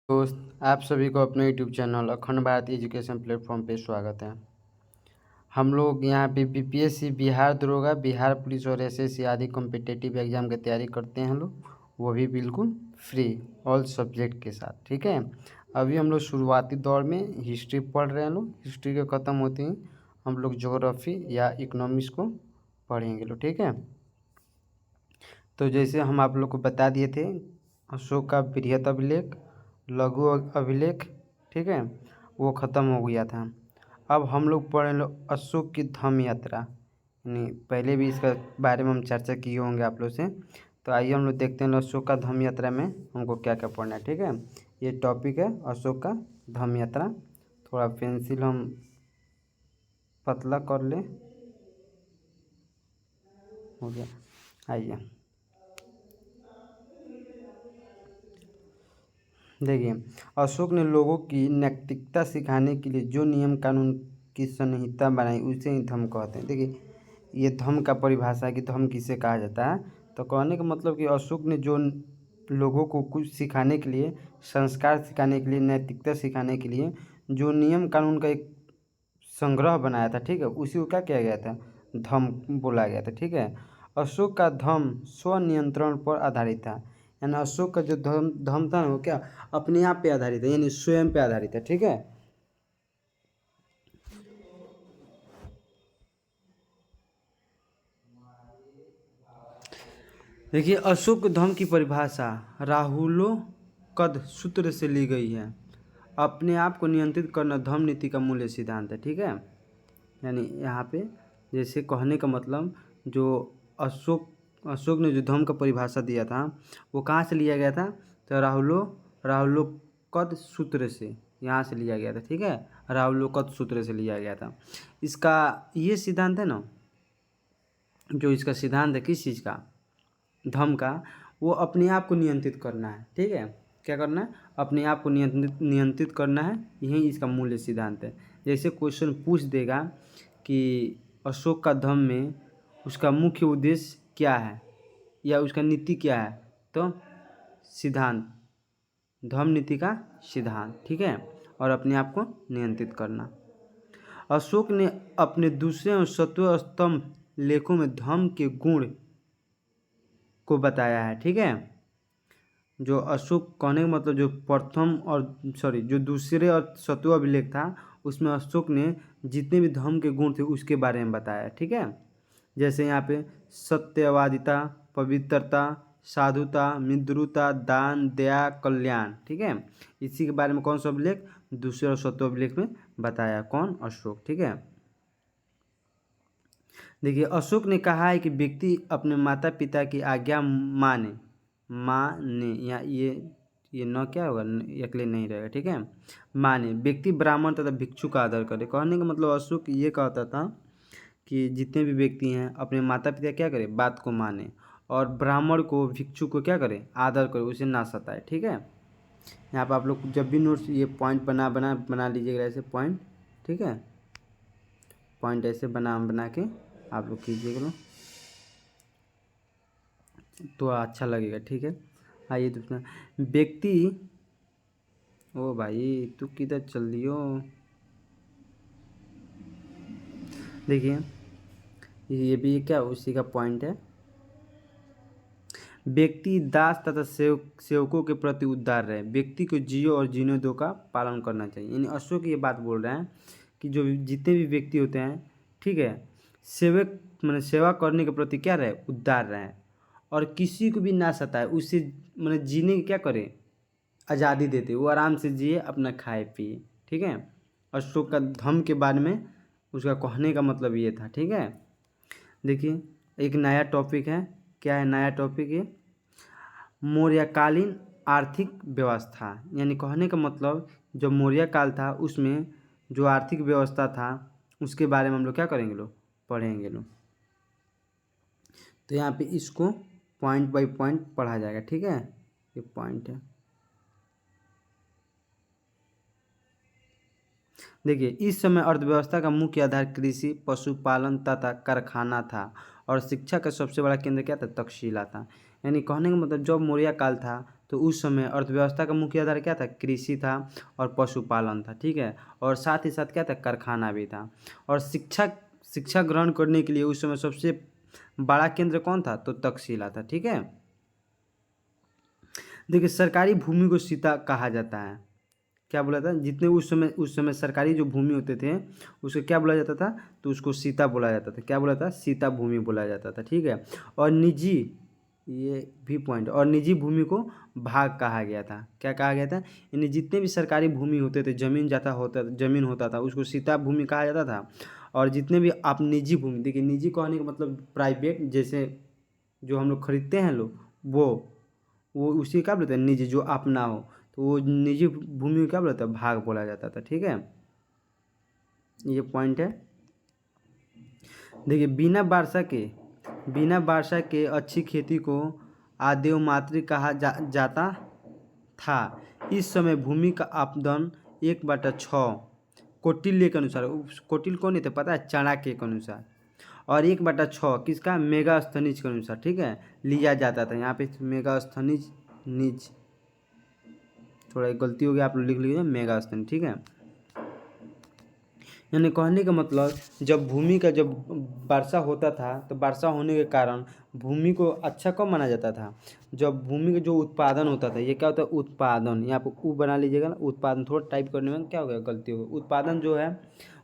दोस्त, आप सभी को अपने यूट्यूब चैनल अखंड भारत एजुकेशन प्लेटफॉर्म पे स्वागत है। हम लोग यहाँ पे बीपीएससी, बिहार दरोगा, बिहार पुलिस और एसएससी आदि कॉम्पिटिटिव एग्जाम की तैयारी करते हैं हम लोग, वो भी बिल्कुल फ्री, ऑल सब्जेक्ट के साथ। ठीक है, अभी हम लोग शुरुआती दौर में हिस्ट्री पढ़ रहे हैं। लोग हिस्ट्री के ख़त्म होते ही हम लोग ज्योग्राफी या इकोनॉमिक्स को पढ़ेंगे लोग। ठीक है, तो जैसे हम आप लोग को बता दिए थे, अशोक का बृहत अभिलेख, लघु अभिलेख, ठीक है, वो ख़त्म हो गया था। अब हम लोग पढ़ लो अशोक की धम्म यात्रा, यानी पहले भी इसका बारे में हम चर्चा किए होंगे आप लोग से। तो आइए हम लोग देखते हैं अशोक का धम्म यात्रा में हमको क्या क्या पढ़ना है। ठीक है, ये टॉपिक है अशोक का धम्म यात्रा। थोड़ा पेंसिल हम पतला कर ले, हो गया। आइए देखिए, अशोक ने लोगों की नैतिकता सिखाने के लिए जो नियम कानून की संहिता बनाई उसे ही धम्म कहते हैं। देखिए, ये धम्म का परिभाषा है कि धम्म किसे कहा जाता है। तो कहने का मतलब कि अशोक ने जो लोगों को कुछ सिखाने के लिए, संस्कार सिखाने के लिए, नैतिकता सिखाने के लिए जो नियम कानून का एक संग्रह बनाया था, ठीक है, उसी को क्या किया गया था, धम्म बोला गया था। ठीक है, अशोक का धम्म स्वनियंत्रण पर आधारित था। यानी अशोक का जो धर्म धर्म था वो क्या अपने आप पे आधारित है, यानी स्वयं पे आधारित है। ठीक है, देखिए अशोक धर्म की परिभाषा राहुलो कद सूत्र से ली गई है। अपने आप को नियंत्रित करना धर्म नीति का मूल्य सिद्धांत है। ठीक है, यानी यहाँ पे जैसे कहने का मतलब जो अशोक अशोक ने जो धर्म का परिभाषा दिया था वो कहाँ से लिया गया था, तो राहुलोकद सूत्र से, यहाँ से लिया गया था। ठीक है, राहुलोकद सूत्र से लिया गया था। इसका ये सिद्धांत है ना, जो इसका सिद्धांत है किस चीज़ का, धर्म का, वो अपने आप को नियंत्रित करना है। ठीक है, क्या करना है, अपने आप को नियंत्रित करना है, यही इसका मूल्य सिद्धांत है। जैसे क्वेश्चन पूछ देगा कि अशोक का धर्म में उसका मुख्य उद्देश्य क्या है या उसका नीति क्या है, तो सिद्धांत, धर्म नीति का सिद्धांत। ठीक है, और अपने आप को नियंत्रित करना। अशोक ने अपने दूसरे और सत्व स्तंभ लेखों में धर्म के गुण को बताया है। ठीक है, जो अशोक कहने का मतलब जो प्रथम और जो दूसरे और सत्व अभिलेख था उसमें अशोक ने जितने भी धर्म के गुण थे उसके बारे में बताया। ठीक है, जैसे यहाँ पे सत्यवादिता, पवित्रता, साधुता, मिद्रुता, दान, दया, कल्याण। ठीक है, इसी के बारे में कौन सा अभिलेख, दूसरे और सत्व अभिलेख में बताया, कौन, अशोक। ठीक है, देखिए अशोक ने कहा है कि व्यक्ति अपने माता पिता की आज्ञा माने या ये न क्या होगा, अकेले नहीं रहेगा। ठीक है, माने व्यक्ति ब्राह्मण तथा भिक्षु का आदर करे। कहने का मतलब अशोक ये कहता था कि जितने भी व्यक्ति हैं अपने माता पिता क्या करे, बात को माने, और ब्राह्मण को, भिक्षु को क्या करे, आदर करे, उसे ना सताए। ठीक है, यहाँ पर आप लोग जब भी नोट्स ये पॉइंट बना लीजिएगा ऐसे पॉइंट। ठीक है, पॉइंट ऐसे बना के आप लोग कीजिएगा तो अच्छा लगेगा। ठीक है, आइए दूसरा व्यक्ति, ओ भाई तू किधर चल दियो, देखिए ये भी क्या उसी का पॉइंट है। व्यक्ति दास तथा सेवकों के प्रति उदार रहे, व्यक्ति को जियो और जीने दो का पालन करना चाहिए। यानी अशोक ये बात बोल रहे हैं कि जो जितने भी व्यक्ति होते हैं, ठीक है, सेवक मैंने सेवा करने के प्रति क्या रहे, उदार रहे, और किसी को भी ना सताए, उससे मैंने जीने की क्या करे, आज़ादी देते, वो आराम से जिए, अपना खाए पिए। ठीक है, अशोक का धम्म के बारे में उसका कहने का मतलब ये था। ठीक है, देखिए एक नया टॉपिक है, क्या है नया टॉपिक, ये मौर्यकालीन आर्थिक व्यवस्था। यानी कहने का मतलब जो मौर्य काल था उसमें जो आर्थिक व्यवस्था था उसके बारे में हम लोग क्या करेंगे, लोग पढ़ेंगे लोग। तो यहाँ पे इसको पॉइंट बाय पॉइंट पढ़ा जाएगा। ठीक है, ये पॉइंट है। देखिए इस समय अर्थव्यवस्था का मुख्य आधार कृषि, पशुपालन तथा कारखाना था, और शिक्षा का सबसे बड़ा केंद्र क्या था, तक्षशिला था। यानी कहने का मतलब जब मौर्य काल था तो उस समय अर्थव्यवस्था का मुख्य आधार क्या था, कृषि था और पशुपालन था, ठीक है। और साथ ही साथ क्या था, कारखाना भी था। और शिक्षा शिक्षा ग्रहण करने के लिए उस समय सबसे बड़ा केंद्र कौन था, तो तक्षशिला था, ठीक है। देखिए सरकारी भूमि को सीता कहा जाता है, क्या बोला था, जितने उस समय सरकारी जो भूमि होते थे उसको क्या बोला जाता था, तो उसको सीता बोला जाता था, क्या बोला था, सीता भूमि बोला जाता था, ठीक है। और निजी, ये भी पॉइंट, और निजी भूमि को भाग कहा गया था, क्या कहा गया था, यानी जितने भी सरकारी भूमि होते थे, जमीन होता था उसको सीता भूमि कहा जाता था। और जितने भी आप निजी भूमि, देखिए निजी कहने का मतलब प्राइवेट, जैसे जो हम लोग खरीदते हैं लोग, वो उसी क्या बोलते हैं, निजी, जो अपना हो, तो वो निजी भूमि को क्या बोलता है, भाग बोला जाता था, ठीक है। ये पॉइंट है। देखिए बिना वर्षा के अच्छी खेती को आदेव मातृ कहा जाता था। इस समय भूमि का आपदन 1/6 कौटिल्य के अनुसार, कौटिल्य कौन थे पता है, चाणक्य के अनुसार, और 1/6 किसका, मेगास्थनीज के अनुसार, ठीक है, लिया जाता था। यहाँ पे मेगास्थनीज निज, थोड़ा एक गलती हो गया, आप लोग लिख लीजिए मेगास्थनीज, ठीक है। यानी कहने का मतलब जब वर्षा होता था तो वर्षा होने के कारण भूमि को अच्छा कब माना जाता था, जब भूमि का जो उत्पादन होता था, ये क्या होता है, उत्पादन, यहाँ पर ऊ बना लीजिएगा ना, उत्पादन, थोड़ा टाइप करने में क्या हो गया, गलती हो गई, उत्पादन जो है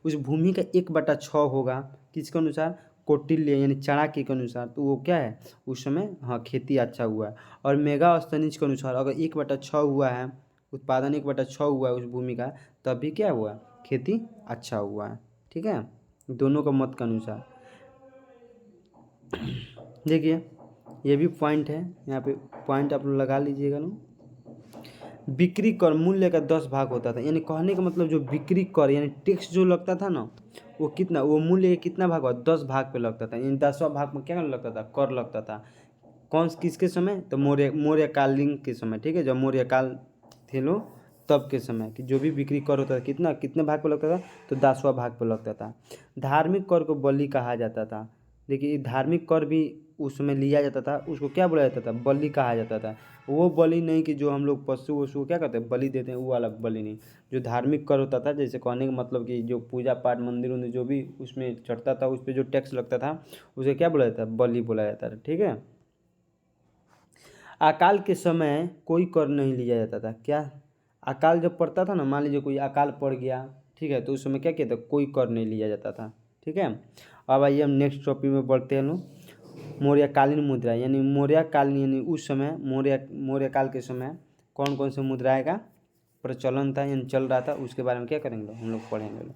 उस भूमि का 1/6 होगा, किसके अनुसार, कौटिल्य यानी चाणक्य के अनुसार, तो वो क्या है उस समय, हाँ खेती अच्छा हुआ है। और मेगास्थनीज के अनुसार अगर 1/6 हुआ है, उत्पादन 1/6 हुआ है उस भूमि का, तभी क्या हुआ, खेती अच्छा हुआ है, ठीक है, दोनों का मत के अनुसार। देखिए ये भी पॉइंट है, यहाँ पे पॉइंट आप लोग लगा लीजिएगा ना। बिक्री कर मूल्य का 10 भाग होता था, यानी कहने का मतलब जो बिक्री कर यानी टैक्स जो लगता था ना, वो कितना, वो मूल्य का कितना भाग हुआ, 10 भाग पे लगता था, यानी 10वां भाग में क्या लगता था, कर लगता था। किसके समय, तो मौर्यकालीन के समय, ठीक है, जब मौर्यकाल थे लोग तब के समय कि जो भी बिक्री कर होता था कितने भाग पे लगता था, तो 10वां भाग पे लगता था। धार्मिक कर को बलि कहा जाता था। देखिए धार्मिक कर भी उस समय लिया जाता था, उसको क्या बोला जाता था, बलि कहा जाता था। वो बलि नहीं कि जो हम लोग पशु वशु को क्या करते हैं, बलि देते हैं, वो वाला बलि नहीं। जो धार्मिक कर होता था, जैसे कहने का मतलब कि जो पूजा पाठ मंदिर उन्दिर जो भी उसमें चढ़ता था, उस पर जो टैक्स लगता था, उसे क्या बोला जाता था, बलि बोला जाता था, ठीक है। अकाल के समय कोई कर नहीं लिया जाता था, क्या, अकाल जब पड़ता था ना, मान लीजिए कोई अकाल पड़ गया, ठीक है, तो उस समय क्या कहते हैं, कोई कर नहीं लिया जाता था, ठीक है। अब आइए हम नेक्स्ट टॉपिक में बढ़ते हैं लोग, मौर्यकालीन मुद्रा, यानी मौर्यकालीन यानी उस समय मौर्यकाल के समय कौन कौन से मुद्राएं का प्रचलन था यानी चल रहा था, उसके बारे में क्या करेंगे हम लोग पढ़ेंगे लोग।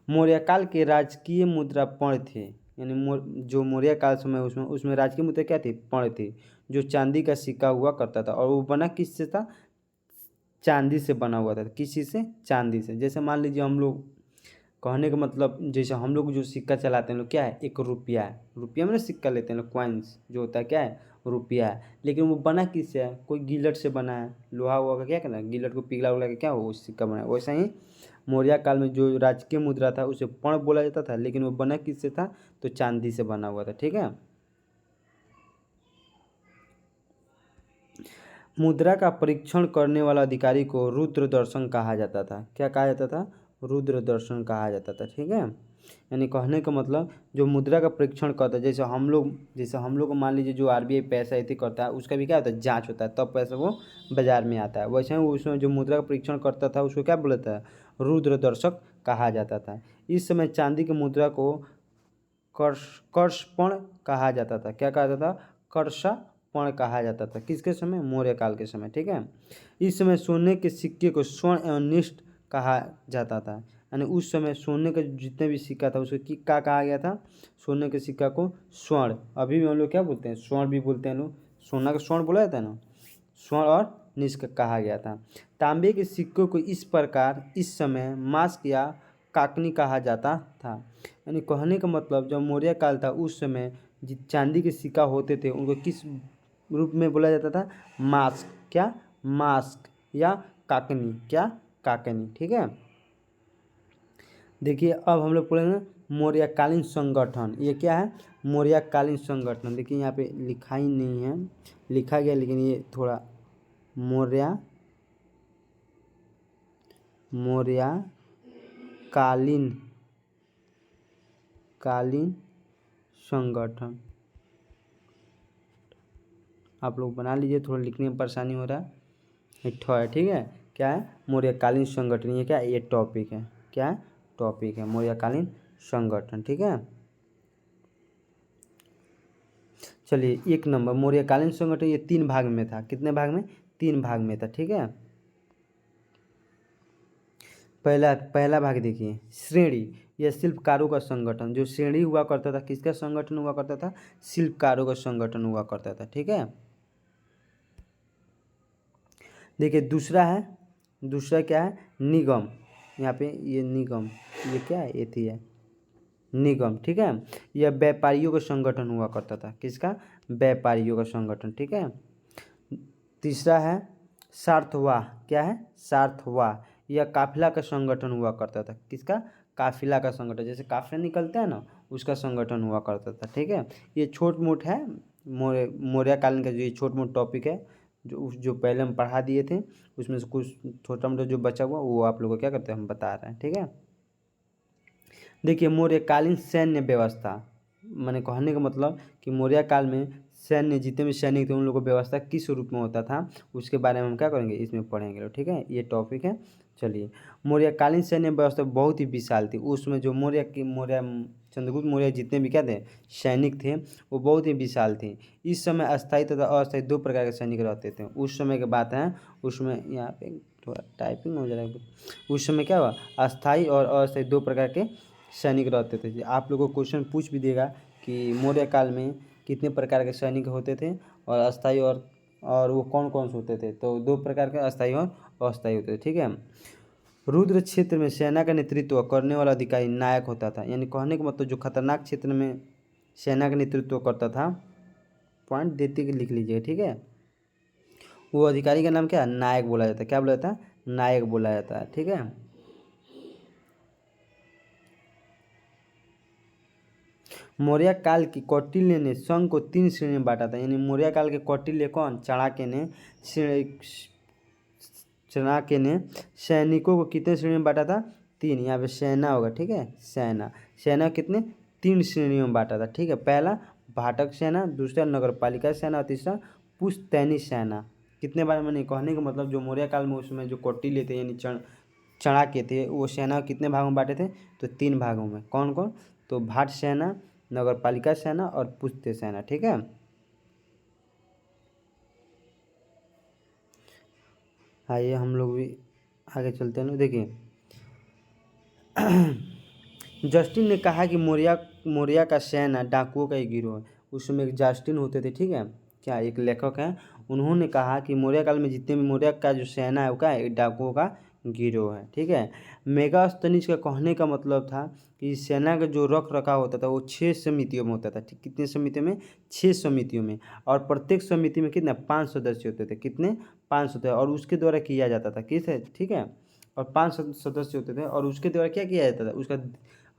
मौर्यकाल के राजकीय मुद्रा पर्ण थे, यानी जो मौर्य काल समय उसमें राजकीय मुद्रा क्या थी, पर्ण थी, जो चांदी का सिक्का हुआ करता था, और वो बना किससे था, चांदी से बना हुआ था, किस चीज़ से, चांदी से। जैसे मान लीजिए हम लोग, कहने का मतलब जैसे हम लोग जो सिक्का चलाते हैं लोग, क्या है, एक रुपया है, रुपया में ना सिक्का लेते हैं लोग, कॉइन्स जो होता है क्या है, रुपया है, लेकिन वो बना किससे है, कोई गिलट से बना है, लोहा हुआ का क्या करना है, गिलट को पिघला उगला के क्या हो, वो सिक्का बना है। वैसा ही मौर्य काल में जो राजकीय मुद्रा था उसे पर्ण बोला जाता था, लेकिन वो बना किससे था, तो चांदी से बना हुआ था, ठीक है। मुद्रा का परीक्षण करने वाला अधिकारी को रुद्र दर्शन कहा जाता था, क्या कहा जाता था, रुद्र दर्शन कहा जाता था, ठीक है। यानी कहने का मतलब जो मुद्रा का परीक्षण करता है, जैसे हम लोग मान लीजिए जो आरबीआई पैसा इतनी करता है, उसका भी क्या होता है, जांच होता है, तब पैसा वो बाजार में आता है। वैसे ही उसमें जो मुद्रा का परीक्षण करता था उसको क्या बोलता है, रुद्र दर्शक कहा जाता था। इस समय चांदी की मुद्रा को कर्षपण कहा जाता था, क्या कहा जाता था, कर्षपण कहा जाता था, किसके समय, मौर्य काल के समय, ठीक है। इस समय सोने के सिक्के को स्वर्ण एवं निष्ठ कहा जाता था, यानी उस समय सोने का जितने भी सिक्का था उसको क्या कहा गया था, सोने के सिक्का को स्वर्ण, अभी भी हम लोग क्या बोलते हैं, स्वर्ण भी बोलते हैं लोग, सोना का स्वर्ण बोला जाता है ना, स्वर्ण और निष्ठ कहा गया था। तांबे के सिक्कों को इस प्रकार इस समय मास्क या काकनी कहा जाता था, यानी कहने का मतलब जब मौर्य काल था उस समय चांदी के सिक्का होते थे उनको किस रूप में बोला जाता था, मास्क, क्या, मास्क या काकनी, क्या, काकनी, ठीक है। देखिए अब हम लोग पढ़ेंगे मौर्यकालीन संगठन, ये क्या है, मौर्यकालीन संगठन। देखिए यहाँ पे लिखा ही नहीं है, लिखा गया लेकिन ये थोड़ा मौर्य कालीन संगठन। आप लोग बना लीजिए, थोड़ा लिखने में परेशानी हो रहा है। है ठीक है, क्या है मौर्यकालीन संगठन, ये क्या है, ये टॉपिक है, क्या है टॉपिक है मौर्यकालीन संगठन। ठीक है, चलिए 1 नंबर मौर्यकालीन संगठन, ये 3 भाग में था। कितने भाग में, 3 भाग में था। ठीक है, पहला भाग देखिए, श्रेणी, यह शिल्पकारों का संगठन। जो श्रेणी हुआ करता था, किसका संगठन हुआ करता था, शिल्पकारों का संगठन हुआ करता था। ठीक है, देखिए दूसरा क्या है, निगम। यहाँ पे ये निगम, ये क्या है, ये है निगम। ठीक है, यह व्यापारियों का संगठन हुआ करता था। किसका, व्यापारियों का संगठन। ठीक है, तीसरा है सार्थवाह। क्या है, सार्थवाह, यह काफिला का संगठन हुआ करता था। किसका, काफिला का संगठन, जैसे काफिला निकलता है ना, उसका संगठन हुआ करता था। ठीक है, ये छोट मोट है मौर्य कालीन का, जो ये छोट मोट टॉपिक है, जो पहले हम पढ़ा दिए थे, उसमें से कुछ छोटा मोटा जो बचा हुआ वो आप लोगों को क्या करते हैं, हम बता रहे हैं। ठीक है, देखिए मौर्यकालीन सैन्य व्यवस्था, मैंने कहने का मतलब कि मौर्य काल में सैन्य, जितने भी सैनिक थे उन लोगों को व्यवस्था किस रूप में होता था, उसके बारे में हम क्या करेंगे, इसमें पढ़ेंगे। ठीक है, ये टॉपिक है। चलिए, मौर्यकालीन सैन्य व्यवस्था बहुत ही विशाल थी। उसमें जो चंद्रगुप्त मौर्य जितने भी क्या थे, सैनिक थे, वो बहुत ही विशाल थे। इस समय अस्थायी तथा अस्थायी 2 प्रकार के सैनिक रहते थे। उस समय की बात है, उसमें यहाँ पे थोड़ा टाइपिंग हो जाएगा। उस समय क्या हुआ, अस्थायी और अस्थायी 2 प्रकार के सैनिक रहते थे। आप लोगों को क्वेश्चन पूछ भी देगा कि मौर्य काल में कितने प्रकार के सैनिक होते थे, और अस्थायी और वो कौन कौन से होते थे। तो 2 प्रकार के अस्थायी और अस्थायी होते थे। ठीक है, रुद्र क्षेत्र में सेना का नेतृत्व करने वाला अधिकारी नायक होता था। यानी कहने का मतलब जो खतरनाक क्षेत्र में सेना का नेतृत्व करता था, पॉइंट देते के लिख लीजिए। ठीक है, वो अधिकारी का नाम क्या है, नायक बोला जाता है। क्या बोला जाता है, नायक बोला जाता है। ठीक है, मौर्य काल की कौटिल्य ने संघ को 3 श्रेणी में बांटा था। यानी मौर्य काल के कौटिल्य कौन, चाणक्य ने सैनिकों को कितने श्रेणी में बांटा था, 3। यहाँ पे सेना होगा। ठीक है, सेना कितने, 3 श्रेणियों में बांटा था। ठीक है, पहला भाटक सेना, दूसरा नगरपालिका सेना, और तीसरा पुश्तैनी सेना। कितने बार मैंने कहने का मतलब, जो मौर्य काल में उसमें जो कौटिल्य थे यानी चाणक्य थे, वो सेना कितने भागों में बांटे थे, तो 3 भागों में। कौन कौन, तो भाट सेना, नगरपालिका सेना और पुश्त सेना। ठीक है, आइए हम लोग भी आगे चलते हैं। देखिए जस्टिन ने कहा कि मौर्य का सेना डाकुओं का एक गिरोह है। उसमें एक जस्टिन होते थे। ठीक है, क्या एक लेखक हैं, उन्होंने कहा कि मौर्य काल में जितने भी मौर्य का जो सेना है वो क्या है, एक डाकुओं का गिरोह है। ठीक है, मेगास्थनीज का कहने का मतलब था कि सेना का जो रख रखाव होता था वो 6 समितियों में होता था। ठीक, कितने समितियों में, 6 समितियों में, और प्रत्येक समिति में कितने, 5 सदस्य होते थे। कितने, 5 होते, और उसके द्वारा किया जाता था। किस है, ठीक है, और 5 सदस्य होते थे, और उसके द्वारा क्या किया जाता था, उसका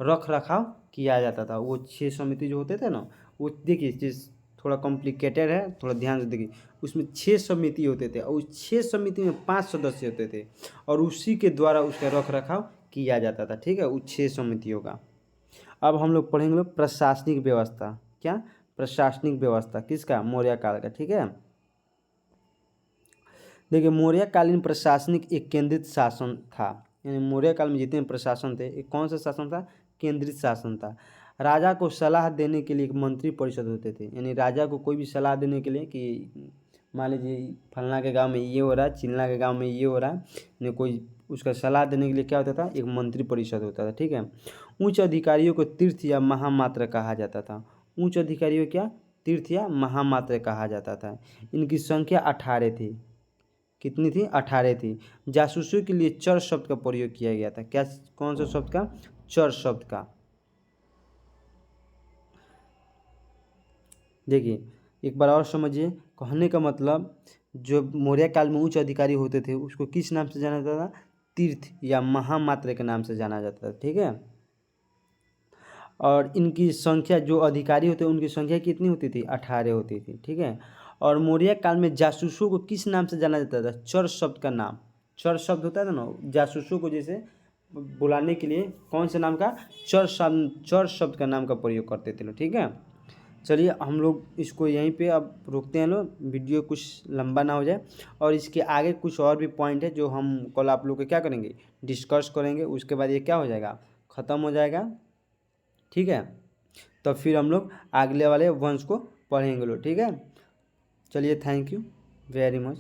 रख रखाव किया जाता था। वो 6 समिति जो होते थे ना, वो देखिए चीज़ थोड़ा कॉम्प्लिकेटेड है, थोड़ा ध्यान से देखिए। उसमें 6 समिति होते थे, और उस 6 समिति में 5 सदस्य होते थे, और उसी के द्वारा उसका रख रखाव किया जाता था। ठीक है, उस 6 समितियों का। अब हम लोग पढ़ेंगे लोग प्रशासनिक व्यवस्था। क्या, प्रशासनिक व्यवस्था किसका, मौर्य काल का। ठीक है, देखिए मौर्यकालीन प्रशासनिक एक केंद्रित शासन था। यानी मौर्य काल में जितने प्रशासन थे, एक कौन सा शासन था, केंद्रित शासन था। राजा को सलाह देने के लिए एक मंत्री परिषद होते थे। यानी राजा को कोई भी सलाह देने के लिए, कि मान लीजिए फलना के गांव में ये हो रहा है, चिल्ला के गांव में ये हो रहा है, नहीं कोई उसका सलाह देने के लिए क्या होता था, एक मंत्री परिषद होता था। ठीक है, उच्च अधिकारियों को तीर्थ या महामात्र कहा जाता था। उच्च अधिकारियों क्या, तीर्थ या महामात्र कहा जाता था। इनकी संख्या 18 थी। कितनी थी, 18 थी। जासूसों के लिए चर शब्द का प्रयोग किया गया था। क्या, कौन सा शब्द का, चर शब्द का। देखिए एक बार और समझिए, कहने का मतलब जो मौर्य काल में उच्च अधिकारी होते थे उसको किस नाम से जाना जाता था, तीर्थ या महामात्र के नाम से जाना जाता था। ठीक है, और इनकी संख्या, जो अधिकारी होते उनकी संख्या कितनी होती थी, 18 होती थी। ठीक है, और मौर्य काल में जासूसों को किस नाम से जाना जाता था? चर शब्द का नाम। चर शब्द होता था ना, जासूसों को जैसे बुलाने के लिए कौन से नाम का? चर शब्द का नाम का प्रयोग करते थे लोग। ठीक है, चलिए हम लोग इसको यहीं पे अब रोकते हैं लोग, वीडियो कुछ लंबा ना हो जाए। और इसके आगे कुछ और भी पॉइंट है जो हम कल आप लोग को क्या करेंगे, डिस्कस करेंगे। उसके बाद ये क्या हो जाएगा, ख़त्म हो जाएगा। ठीक है, तो फिर हम लोग अगले वाले वंश को पढ़ेंगे लोग। ठीक है, चलिए थैंक यू वेरी मच।